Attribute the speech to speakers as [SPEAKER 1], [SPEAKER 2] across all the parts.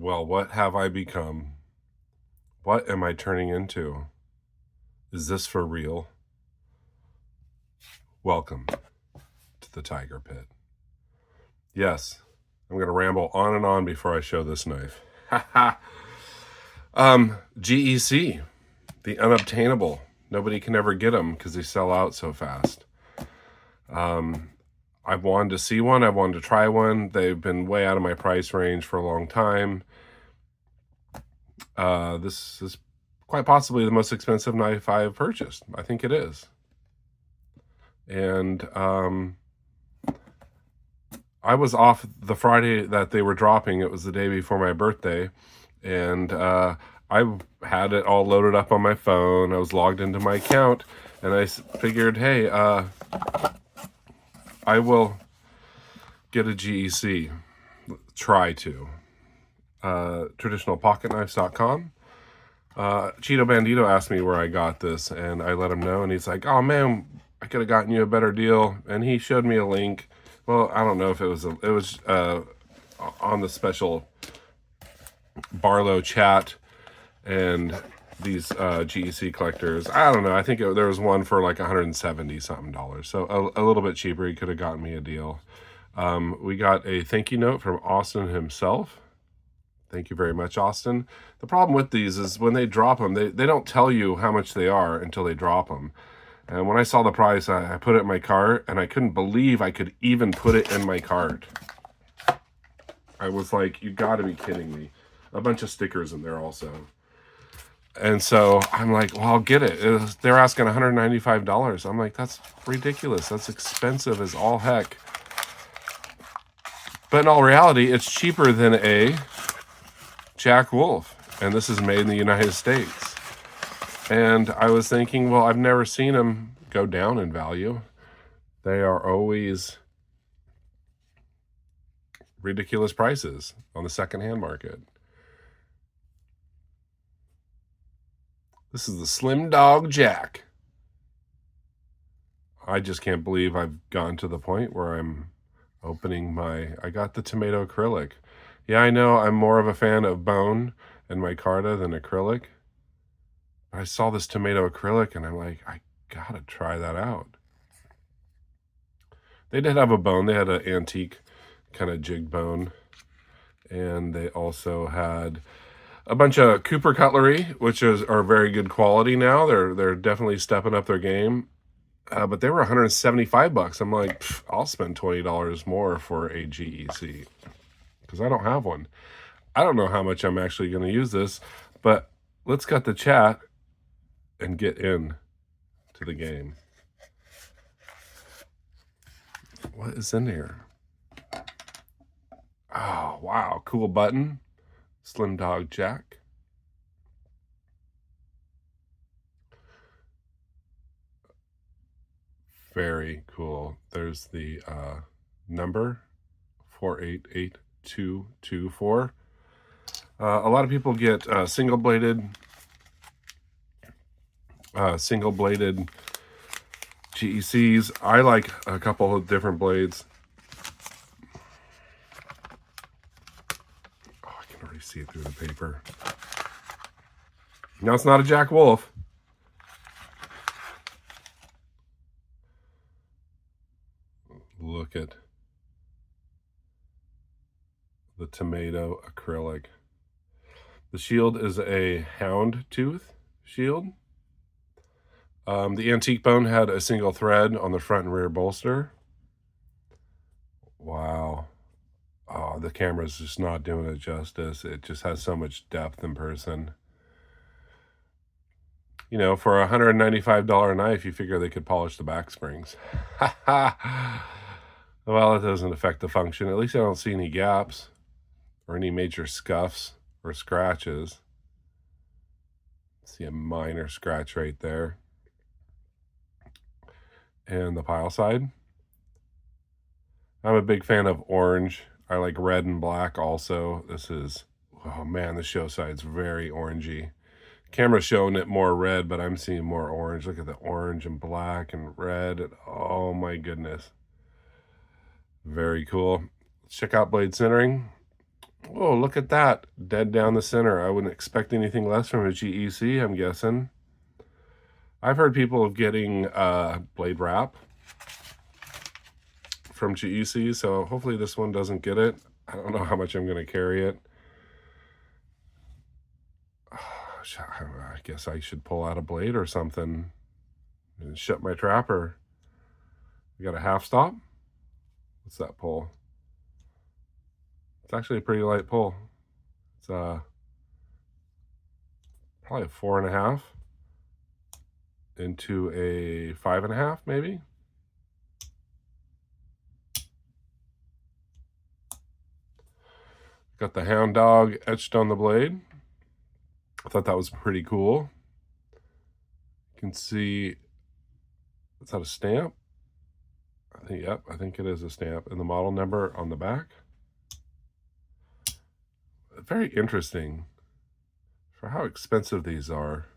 [SPEAKER 1] Well, what have I become? What am I turning into? Is this for real? Welcome to the Tiger Pit. Yes, I'm going to ramble on and on before I show this knife. GEC, the unobtainable. Nobody can ever get them because they sell out so fast. I've wanted to see one. I've wanted to try one. They've been way out of my price range for a long time. This is quite possibly the most expensive knife I've purchased. I think it is. And I was off the Friday that they were dropping. It was the day before my birthday. And I had it all loaded up on my phone. I was logged into my account. And I figured, hey, I will get a GEC. Try to. Traditionalpocketknives.com. Cheeto Bandito asked me where I got this, and I let him know, and he's like, oh man, I could have gotten you a better deal. And he showed me a link. Well, I don't know if it was on the special Barlow chat and these GEC collectors. I don't know. I think there was one for like $170 something. So a little bit cheaper. He could have gotten me a deal. We got a thank you note from Austin himself. Thank you very much, Austin. The problem with these is when they drop them, they don't tell you how much they are until they drop them. And when I saw the price, I put it in my cart, and I couldn't believe I could even put it in my cart. I was like, you got to be kidding me. A bunch of stickers in there also. And so I'm like, well, I'll get it. They're asking $195. I'm like, that's ridiculous. That's expensive as all heck. But in all reality, it's cheaper than a Jack Wolf. And this is made in the United States. And I was thinking, well, I've never seen them go down in value. They are always ridiculous prices on the secondhand market. This is the Slim Dog Jack. I just can't believe I've gone to the point where I'm opening I got the tomato acrylic. Yeah, I know I'm more of a fan of bone and micarta than acrylic. I saw this tomato acrylic and I'm like, I gotta try that out. They did have a bone. They had an antique kind of jig bone. And they also had a bunch of Cooper cutlery, which are very good quality now. They're definitely stepping up their game. But they were $175. I'm like, I'll spend $20 more for a GEC because I don't have one. I don't know how much I'm actually going to use this, but let's cut the chat and get in to the game. What is in here? Oh, wow. Cool button. Slim Dog Jack. Very cool. There's the number 488224. A lot of people get single bladed GECs. I like a couple of different blades. Oh, I can already see it through the paper. No, it's not a Jack Wolf. Look at the tomato acrylic. The shield is a hound tooth shield. The antique bone had a single thread on the front and rear bolster. Wow. Oh, the camera's just not doing it justice. It just has so much depth in person. You know, for a $195 knife, you figure they could polish the back springs. Well, it doesn't affect the function. At least I don't see any gaps or any major scuffs or scratches. See a minor scratch right there. And the pile side. I'm a big fan of orange. I like red and black also. This is, oh man, the show side's very orangey. Camera's showing it more red, but I'm seeing more orange. Look at the orange and black and red. Oh my goodness. Very cool. Let's check out blade centering. Oh, look at that. Dead down the center. I wouldn't expect anything less from a GEC, I'm guessing. I've heard people of getting blade wrap from GEC, so hopefully this one doesn't get it. I don't know how much I'm going to carry it. I guess I should pull out a blade or something and shut my trapper. We got a half stop. What's that pull? It's actually a pretty light pull. It's probably a 4.5 into a 5.5, maybe. Got the hound dog etched on the blade. I thought that was pretty cool. You can see, is that a stamp? I think, yep, I think it is a stamp. And the model number on the back. Very interesting. For how expensive these are.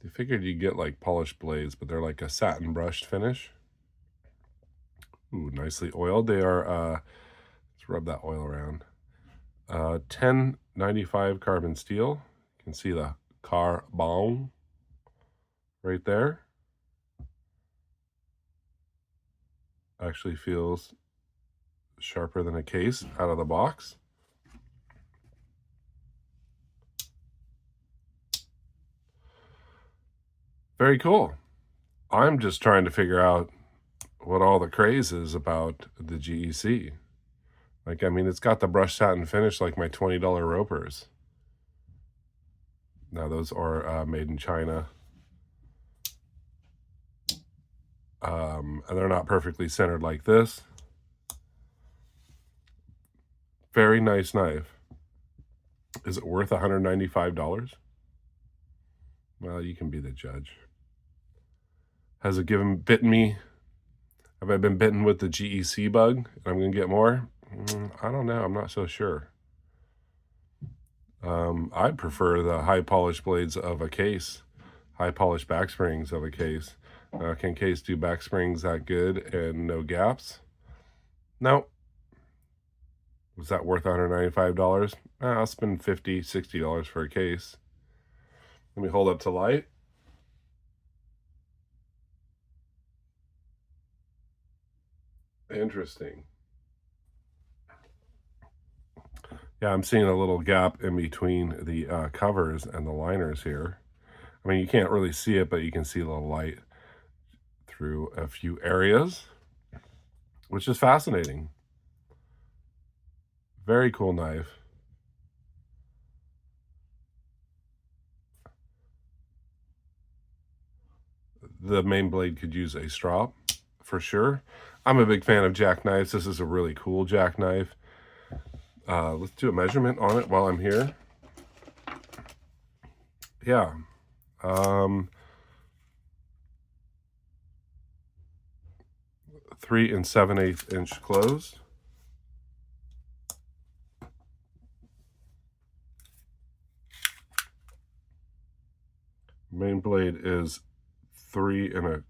[SPEAKER 1] They figured you'd get like polished blades, but they're like a satin brushed finish. Ooh, nicely oiled. They are, let's rub that oil around. 1095 carbon steel. You can see the carbon right there. Actually feels sharper than a case out of the box. Very cool. I'm just trying to figure out what all the craze is about the GEC. Like, I mean, it's got the brushed satin finish like my $20 ropers. Now, those are made in China. And they're not perfectly centered like this. Very nice knife. Is it worth $195? Well, you can be the judge. Has it bitten me? Have I been bitten with the GEC bug? I'm going to get more? I don't know. I'm not so sure. I prefer the high polished blades of a case, high polished back springs of a case. Can case do back springs that good and no gaps? No. Was that worth $195? I'll spend $50, $60 for a case. Let me hold up to light. Interesting. Yeah, I'm seeing a little gap in between the covers and the liners here. I mean, you can't really see it, but you can see a little light through a few areas, which is fascinating. Very cool knife. The main blade could use a strop for sure. I'm a big fan of jackknives. This is a really cool jackknife. Let's do a measurement on it while I'm here. Yeah. 3 7/8 inch closed. Main blade is 3 1/8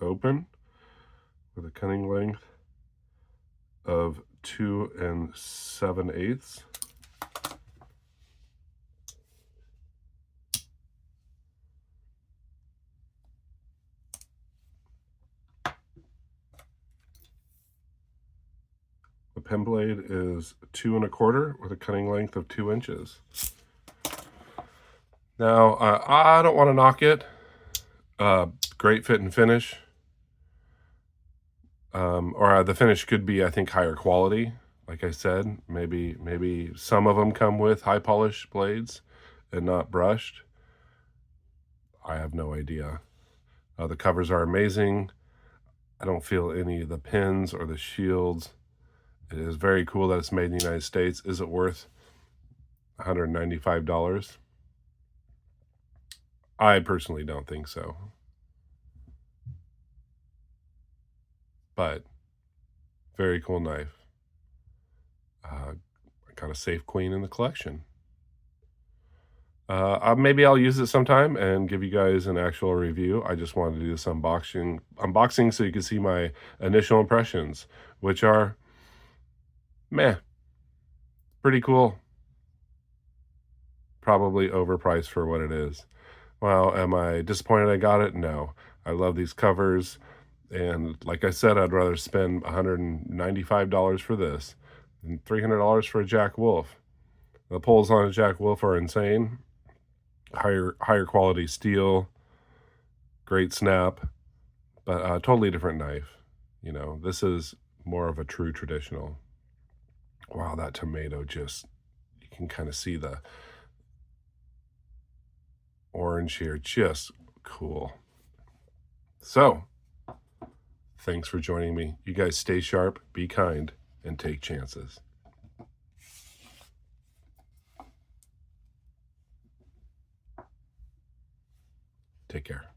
[SPEAKER 1] open with a cutting length of 2 7/8. The pen blade is 2 1/4 with a cutting length of 2 inches. Now, I don't want to knock it. Great fit and finish. Or the finish could be, I think, higher quality. Like I said, maybe some of them come with high polish blades and not brushed. I have no idea. The covers are amazing. I don't feel any of the pins or the shields. It is very cool that it's made in the United States. Is it worth $195? I personally don't think so. But very cool knife. I got a safe queen in the collection. Maybe I'll use it sometime and give you guys an actual review. I just wanted to do this unboxing so you can see my initial impressions, which are Meh, pretty cool. Probably overpriced for what it is. Well, am I disappointed I got it? No. I love these covers, and like I said, I'd rather spend $195 for this than $300 for a Jack Wolf. The pulls on a Jack Wolf are insane. Higher quality steel, great snap, but a totally different knife. You know, this is more of a true traditional. Wow, that tomato just, you can kind of see the orange here, just cool. So, thanks for joining me. You guys stay sharp, be kind, and take chances. Take care.